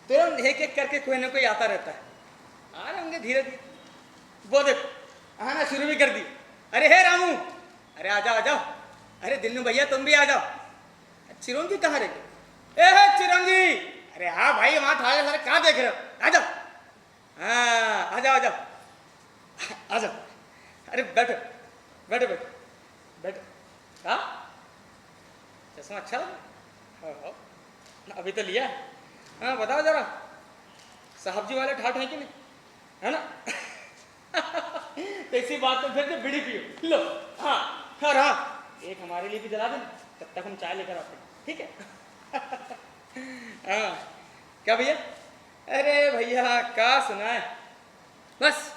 तुरंत एक एक करके कोई ना कोई आता रहता है, आ रहे होंगे धीरे धीरे। वो देखो आना शुरू भी कर दी। अरे हे रामू, अरे आ जाओ। अरे दिल्लू भैया तुम भी आ जाओ। चिरंजी कहाँ रह गए? ए चिरंजी, अरे हाँ भाई वहां थाले सारे कहाँ देख रहे हो, आ जाओ। हाँ आ जाओ। अरे बैठो। बैठ। हाँ, चश्मा अच्छा लगा? हाँ, अभी तो लिया है। हाँ बताओ जरा, साहब जी वाले ठाठ है कि नहीं, है ना? तो इसी बात में फिर तो बीड़ी पियो लो। हाँ, और हाँ, एक हमारे लिए भी जला देना, तब तक हम चाय लेकर आते हैं, ठीक है? हाँ, क्या भैया? अरे भैया क्या सुनाए, बस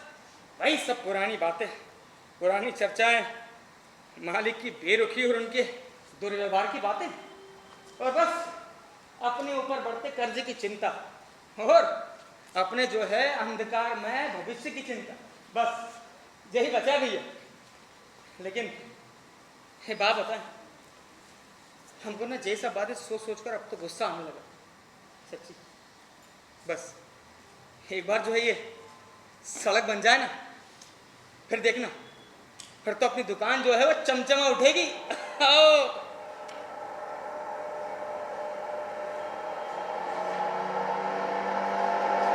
वही सब पुरानी बातें, पुरानी चर्चाएं, मालिक की बेरुखी और उनके दुर्व्यवहार की बातें, और बस अपने ऊपर बढ़ते कर्ज की चिंता, और अपने जो है अंधकार में भविष्य की चिंता, बस यही बचा भैया। लेकिन ये बात बताएं, हमको ना जैसा बातें सोच सोच कर अब तो गुस्सा आने लगा, सच्ची। बस एक बार जो है ये सड़क बन जाए ना, फिर देखना, फिर तो अपनी दुकान जो है वो चमचमा उठेगी।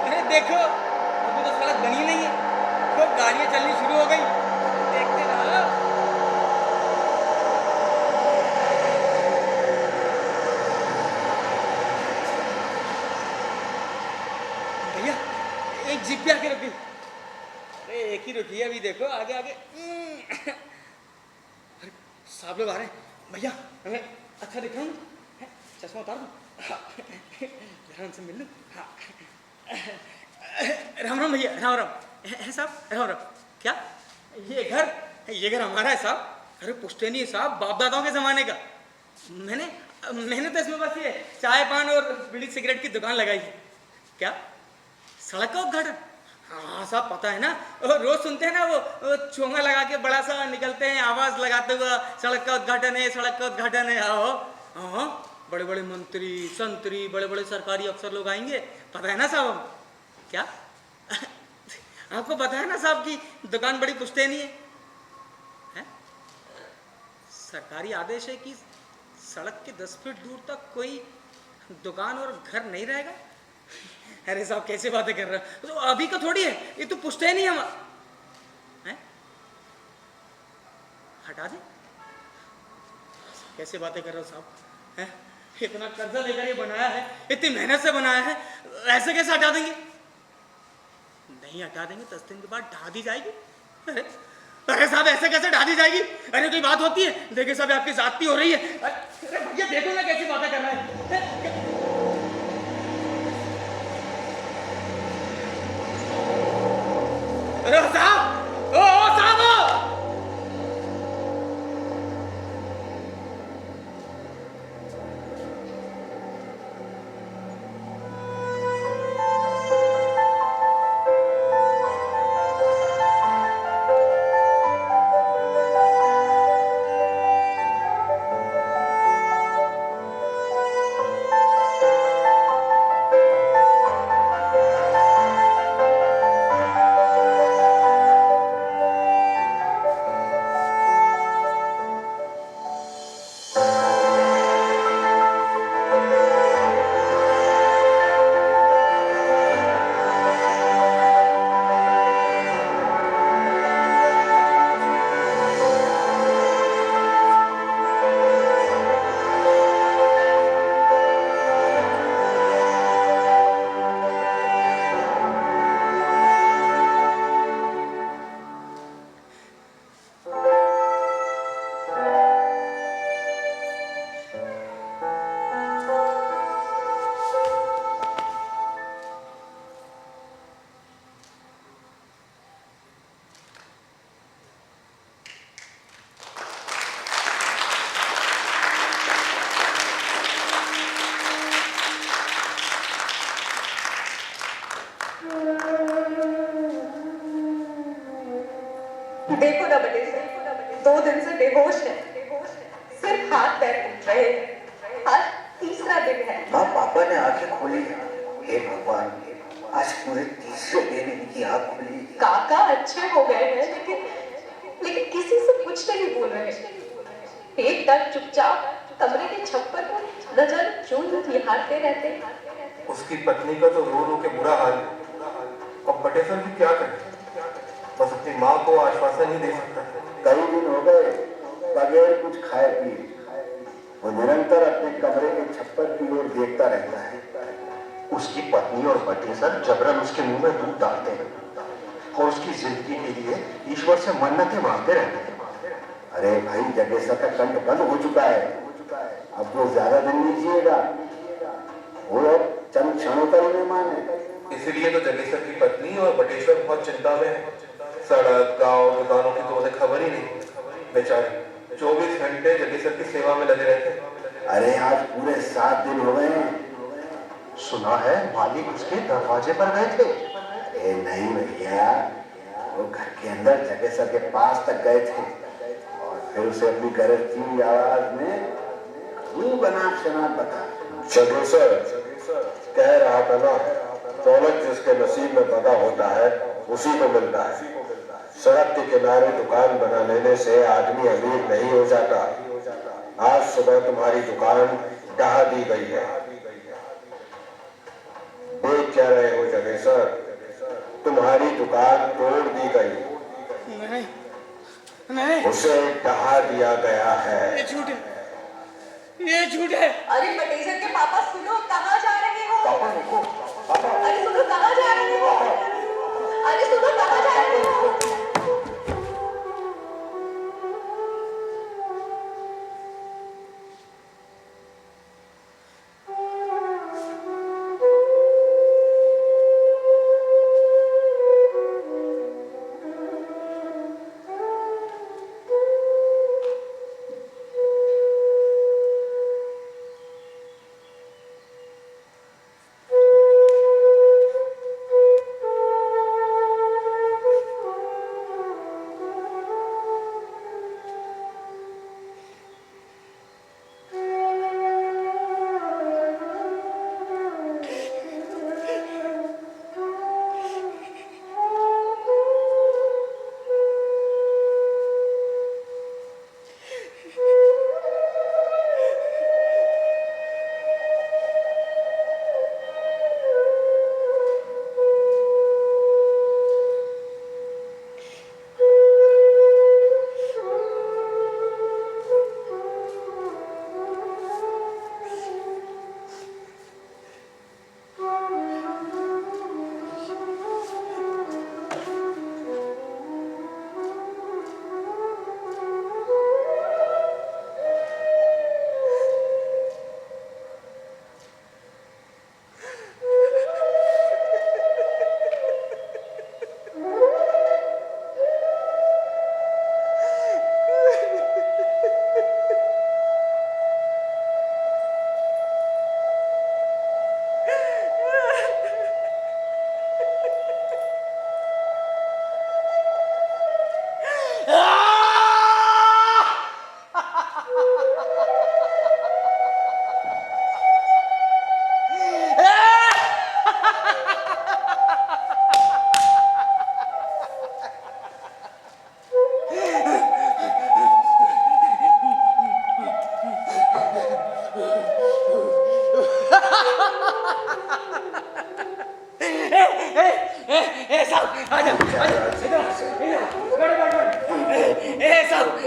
अरे देखो, अभी तो सड़क बनी नहीं है, खूब गाड़ियां चलनी शुरू हो गई, देखते रहो। भैया एक जीप भी आके रुकी, अरे एक ही रुकी है, अभी देखो आगे आगे। अरे साहब लोग आ रहे हैं भैया, हमें अच्छा दिख रहा हूँ, चश्मा उतार दूँ? जरा उनसे मिल लूँ। हाँ, राम राम भैया, राम राम। है साहब, राम राम। क्या ये घर हमारा है साहब? अरे पुश्तैनी है साहब, बाप दादाओं के जमाने का। मैंने तो इसमें बस ये चाय पान और बीड़ी सिगरेट की दुकान लगाई है। क्या सड़क का उद्घाटन? हाँ साहब पता है ना, रोज सुनते हैं ना वो चोंगा लगा के बड़ा सा निकलते हैं आवाज लगाते हुआ, सड़क का उद्घाटन है, सड़क का उद्घाटन है। आओ हाँ, बड़े बड़े मंत्री संतरी, बड़े बड़े सरकारी अफसर लोग आएंगे, पता है ना साहब? क्या आपको पता है ना साहब की दुकान बड़ी पुश्तैनी है? सरकारी आदेश है कि सड़क के 10 फीट दूर तक कोई दुकान और घर नहीं रहेगा। अरे साहब कैसे बातें कर रहे हो, तो अभी का थोड़ी है, ये तो पुश्तैनी है हम। हटा दे, कैसे बातें कर रहे हो साहब? हैं, इतना कर्जा लेकर ये बनाया है, इतनी मेहनत से बनाया है, ऐसे कैसे हटा देंगे? नहीं हटा देंगे, 10 दिन के बाद ढा दी जाएगी। अरे साहब ऐसे कैसे ढा दी जाएगी? अरे कोई बात होती है? देखिए साहब आपकी जाती हो रही है। अरे भैया देखो ना कैसी बातें कर रहा है। अरे साहब, ओ साहब, देखो ना बटे से 2 दिन से बेहोश है, सिर्फ हाथ पैर उठ रहे हैं। आज तीसरा दिन है। माँ पापा ने आंखें खोली। हे भगवान, आज पूरे 30 दिन इनकी आँख खुली। काका अच्छे हो गए हैं, लेकिन किसी से कुछ नहीं बोल रहे। एक दम चुपचाप कमरे के छप्पर पर न जाने क्यों निहारते रहते हैं। उसकी पत्नी का तो रो रो के बुरा हाल है। अब बटेसर भी क्या करे, बस अपनी माँ को आश्वासन ही दे सकता है। कई दिन हो गए, बगैर कुछ खाए पिए। वो निरंतर अपने कमरे के छप्पर की ओर देखता रहता है। उसकी पत्नी और बच्चे सर जबरन उसके मुंह में दूध डालते हैं और उसकी जिंदगी के लिए ईश्वर से मन्नतें मांगते रहते हैं। अरे भाई, जगेसर का कंठ बंद हो चुका है। अब वो ज्यादा दिन नहीं जिएगा। वो अब चंद क्षणों का ही मेहमान है। इसीलिए तो जगेसर की पत्नी और बटेश्वर बहुत चिंता में है। सड़क, गांव, दुकानों की तो उन्हें खबर ही नहीं। बेचारे 24 घंटे जगेसर की सेवा में लगे रहते हैं। अरे आज पूरे 7 दिन हो गए हैं। सुना है मालिक उसके दरवाजे पर गए थे। अरे नहीं भैया, वो घर के अंदर जगेसर के पास तक गए थे और फिर उसे अपनी गरजती हुई आवाज में खूब अनाप शनाप बता। जगेसर कह रहा था ना, दौलत जिसके नसीब में बंधा होता है उसी को मिलता है। सड़क के किनारे दुकान बना लेने से आदमी अमीर नहीं हो जाता। आज सुबह तुम्हारी दुकान ढहा दी गई है। देख क्या रहे हो जगेसर, तुम्हारी दुकान तोड़ दी गई। नहीं नहीं, उसे ढहा दिया गया है। ये झूठ है, ये झूठ है। अरे बटेश्वर के पापा सुनो, कहाँ जा रहे हो? पापा रुको, पापा। अरे सुनो, कहाँ जा रहे हो? अरे सुनो, कहाँ जा रहे हो?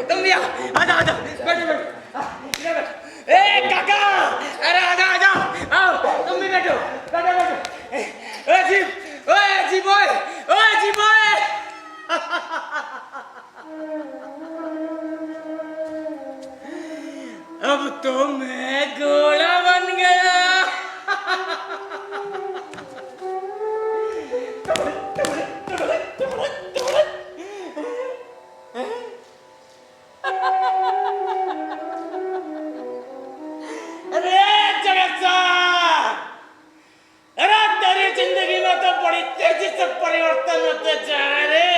तुम भी आजा आजा, बैठो बैठो, इधर बैठो। ए काका, अरे आजा आजा, आओ तुम भी बैठो, बैठो बैठो। ओए जी बॉय, ओए जी बॉय। अब तो मैं घोड़ा बन गया। अरे जगत साहब, अरे तेरी जिंदगी में तो बड़ी तेजी से परिवर्तन होते जा रहे।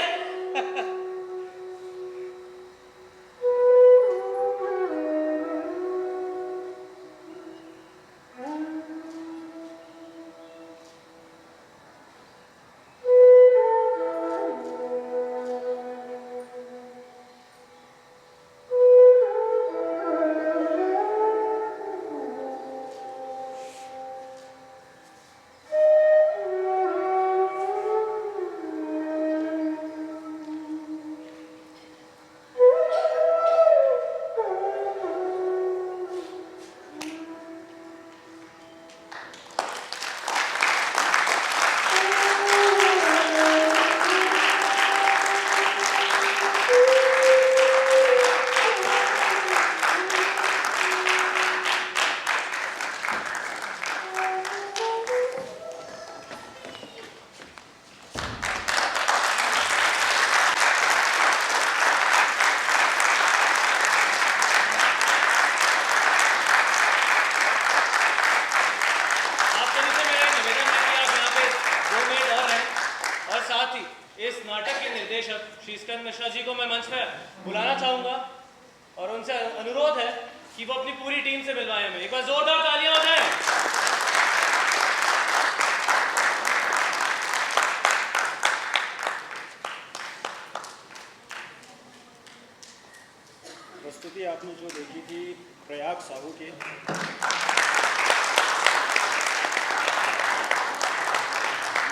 श्री स्कंद मिश्रा जी को मैं मंच पर बुलाना चाहूँगा और उनसे अनुरोध है कि वो अपनी पूरी टीम से मिलवाएं हमें। एक बार जोरदार तालियां हो जाए। प्रस्तुति आपने जो देखी थी प्रयाग साहू की,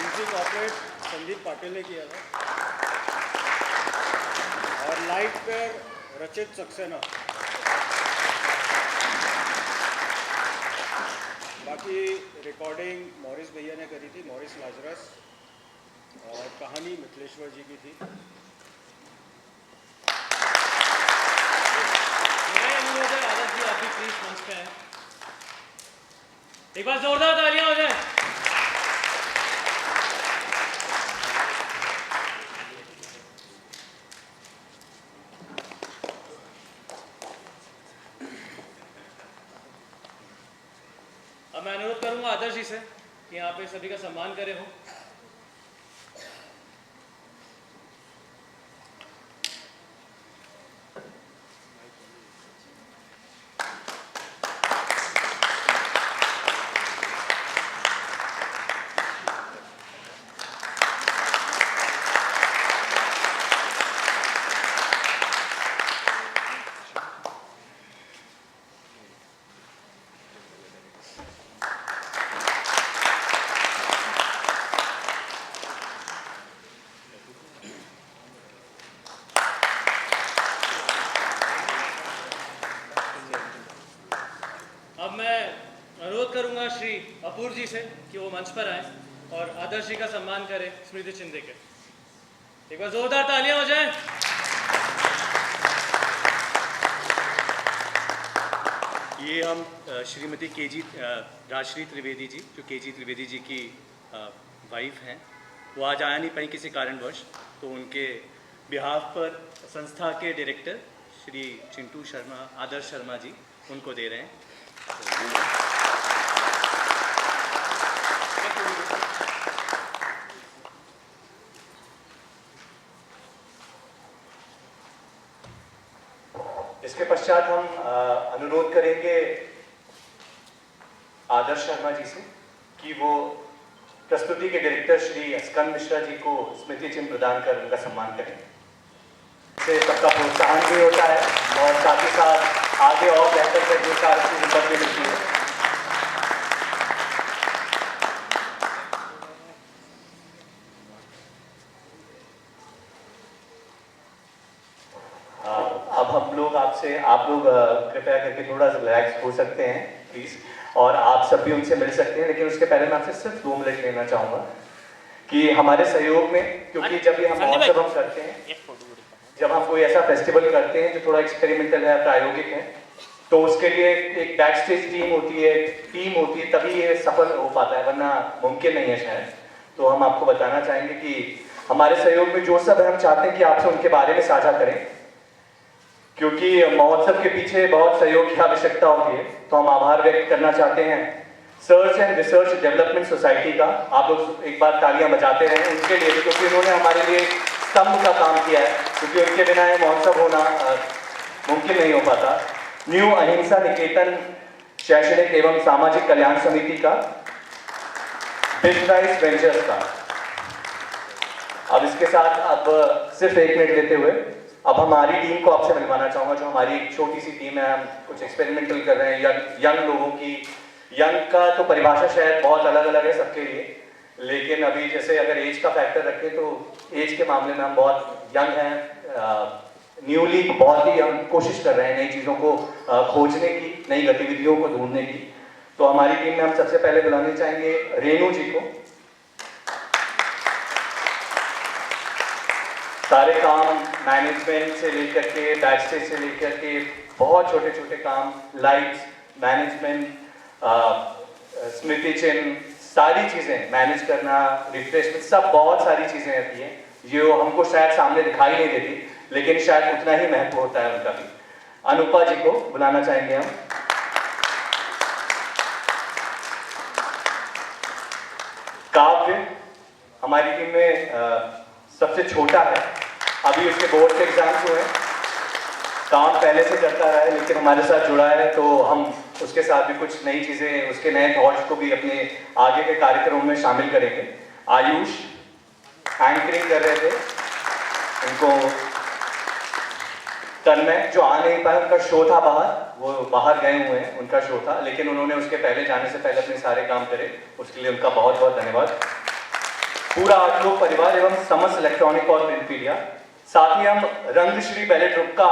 म्यूजिक ऑपरेट संदीप पाटिल ने किया था और लाइट पर रचित सक्सेना। बाकी रिकॉर्डिंग मॉरिस भैया ने करी थी, मॉरिस लाजरस, और कहानी मिथिलेश्वर जी की थी। आदर्श जी आप भी प्लीज मंच पे हैं। एक बार जोरदार तालियां हो जाए। अब मैं अनुरोध करूंगा आदर्श जी से कि यहाँ पे सभी का सम्मान करे हो। अब मैं अनुरोध करूंगा श्री अपूर्व जी से कि वो मंच पर आए और आदर्श जी का सम्मान करें स्मृति चिन्ह देकर। एक बार जोरदार तालियां हो जाएं। ये हम श्रीमती केजी राजश्री त्रिवेदी जी, जो केजी त्रिवेदी जी की वाइफ हैं, वो आज आया नहीं पाई किसी कारणवश, तो उनके बिहाफ पर संस्था के डायरेक्टर श्री चिंटू शर्मा, आदर्श शर्मा जी, उनको दे रहे हैं। इसके पश्चात हम अनुरोध करेंगे आदर्श शर्मा जी से कि वो प्रस्तुति के डायरेक्टर श्री स्कंद मिश्रा जी को स्मृति चिन्ह प्रदान कर उनका सम्मान करें। इससे सबका प्रोत्साहन भी होता है और साथ ही साथ आगे और बेहतर करने का हिम्मत भी मिलती है। अब हम लोग आप लोग कृपया करके थोड़ा सा रिलैक्स हो सकते हैं प्लीज, और आप सब भी उनसे मिल सकते हैं। लेकिन उसके पहले मैं आपसे सिर्फ 2 मिनट लेना चाहूँगा कि हमारे सहयोग में, क्योंकि जब भी हम महोत्सव हम करते हैं, जब हम कोई ऐसा फेस्टिवल करते हैं जो थोड़ा एक्सपेरिमेंटल है, प्रायोगिक है, तो उसके लिए एक बैक स्टेज टीम होती है, तभी ये सफल हो पाता है, वरना मुमकिन नहीं है शायद। तो हम आपको बताना चाहेंगे कि हमारे सहयोग में जो सब है, हम चाहते हैं कि आपसे उनके बारे में साझा करें, क्योंकि महोत्सव के पीछे बहुत सहयोग की आवश्यकता होती है। तो हम आभार व्यक्त करना चाहते हैं search and research development society का। आप लोग एक बार तालियां बजाते रहें उनके लिए, क्योंकि उन्होंने हमारे लिए स्तंभ का काम किया है, क्योंकि उनके बिना ये महोत्सव होना मुमकिन नहीं हो पाता। न्यू अहिंसा निकेतन शैक्षणिक एवं सामाजिक कल्याण समिति का, बिग राइस वेंचर्स का। अब इसके साथ अब सिर्फ 1 मिनट लेते हुए अब हमारी टीम को आपसे मिलवाना चाहूंगा, जो हमारी एक छोटी सी टीम है। हम कुछ एक्सपेरिमेंटल कर रहे हैं यंग लोगों की। यंग का तो परिभाषा शायद बहुत अलग अलग है सबके लिए, लेकिन अभी जैसे अगर एज का फैक्टर रखें तो एज के मामले में हम बहुत यंग हैं, न्यूली बहुत ही हम कोशिश कर रहे हैं नई चीज़ों को खोजने की, नई गतिविधियों को ढूंढने की। तो हमारी टीम में हम सबसे पहले बुलाने चाहेंगे रेनू जी को। सारे काम मैनेजमेंट से लेकर के, बैक स्टेज से लेकर के, बहुत छोटे छोटे काम, लाइट्स, मैनेजमेंट, स्मृति चिन्ह, सारी चीज़ें मैनेज करना, रिफ्रेशमेंट, सब बहुत सारी चीज़ें रहती हैं जो हमको शायद सामने दिखाई नहीं देती, लेकिन शायद उतना ही महत्व होता है उनका भी। अनुपा जी को बुलाना चाहेंगे हम। काव्य हमारी टीम में सबसे छोटा है, अभी उसके बोर्ड के एग्जाम्स हुए हैं, काम पहले से करता रहा है लेकिन हमारे साथ जुड़ा है, तो हम उसके साथ भी कुछ नई चीज़ें, उसके नए थॉट्स को भी अपने आगे के कार्यक्रमों में शामिल करेंगे। आयुष एंकरिंग कर रहे थे, उनको तन्मय जो आ नहीं पाए, उनका शो था बाहर, वो बाहर गए हुए हैं, उनका शो था, लेकिन उन्होंने उसके पहले जाने से पहले अपने सारे काम करे, उसके लिए उनका बहुत बहुत धन्यवाद। पूरा आठलोक परिवार एवं समस्त इलेक्ट्रॉनिक और प्रिंट मीडिया, साथ ही हम रंगश्री बैलेट ग्रुप का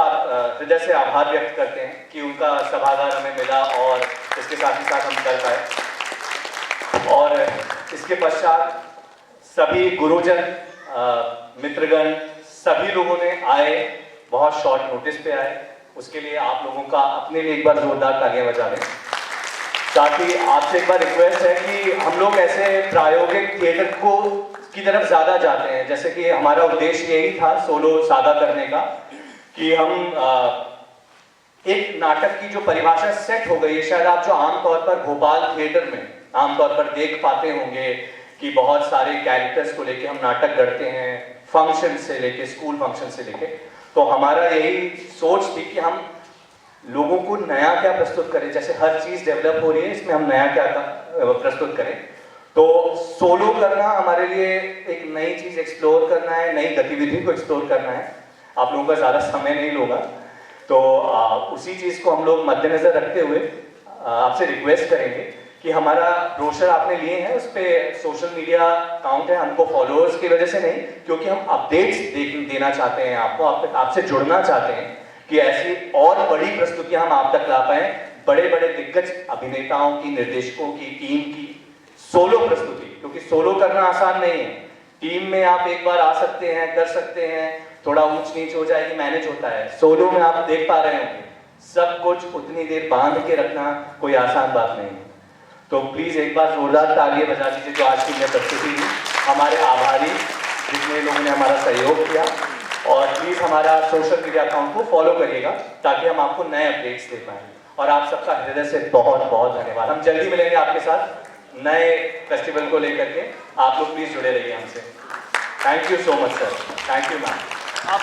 हृदय से आभार व्यक्त करते हैं कि उनका सभागार हमें मिला और इसके साथ ही साथ हम कर पाए। और इसके पश्चात सभी गुरुजन, मित्रगण, सभी लोगों ने आए, बहुत शॉर्ट नोटिस पे आए, उसके लिए आप लोगों का अपने लिए एक बार जोरदार तालियां बजा दें। साथ ही आपसे एक बार रिक्वेस्ट है कि हम लोग ऐसे प्रायोगिक थिएटर को की तरफ ज़्यादा जाते हैं, जैसे कि हमारा उद्देश्य यही था सोलो सादा करने का, कि हम एक नाटक की जो परिभाषा सेट हो गई है, शायद आप जो आमतौर पर भोपाल थिएटर में आमतौर पर देख पाते होंगे कि बहुत सारे कैरेक्टर्स को लेके हम नाटक करते हैं, फंक्शन से लेके, स्कूल फंक्शन से लेके, तो हमारा यही सोच थी कि हम लोगों को नया क्या प्रस्तुत करें, जैसे हर चीज़ डेवलप हो रही है, इसमें हम नया क्या प्रस्तुत करें। तो सोलो करना हमारे लिए एक नई चीज़ एक्सप्लोर करना है, नई गतिविधि को एक्सप्लोर करना है। आप लोगों का ज़्यादा समय नहीं लूँगा, तो उसी चीज़ को हम लोग मद्देनज़र रखते हुए आपसे रिक्वेस्ट करेंगे कि हमारा ब्रोशर आपने लिए हैं, उस पर सोशल मीडिया अकाउंट है, हमको फॉलोअर्स की वजह से नहीं, क्योंकि हम अपडेट्स देना चाहते हैं आपको, आपसे जुड़ना चाहते हैं कि ऐसी और बड़ी प्रस्तुतियां हम आप तक ला पाएं, बड़े बड़े दिग्गज अभिनेताओं की, निर्देशकों की, टीम की सोलो प्रस्तुति, क्योंकि सोलो करना आसान नहीं है। टीम में आप एक बार आ सकते हैं, कर सकते हैं, थोड़ा ऊंच नीच हो जाएगी, मैनेज होता है। सोलो में आप देख पा रहे होंगे सब कुछ उतनी देर बांध के रखना कोई आसान बात नहीं है। तो प्लीज एक बार जोरदार तालियां बजा दीजिए जो आज की यह प्रस्तुति हुई, हमारे आभारी जितने लोगों ने हमारा सहयोग किया, और प्लीज हमारा सोशल मीडिया अकाउंट को फॉलो करिएगा ताकि हम आपको नए अपडेट्स दे पाएं। और आप सबका हृदय से बहुत बहुत धन्यवाद। हम जल्दी मिलेंगे आपके साथ नए फेस्टिवल को लेकर के, आप लोग प्लीज जुड़े रहिए हमसे। Thank you so much sir, thank you ma'am. आप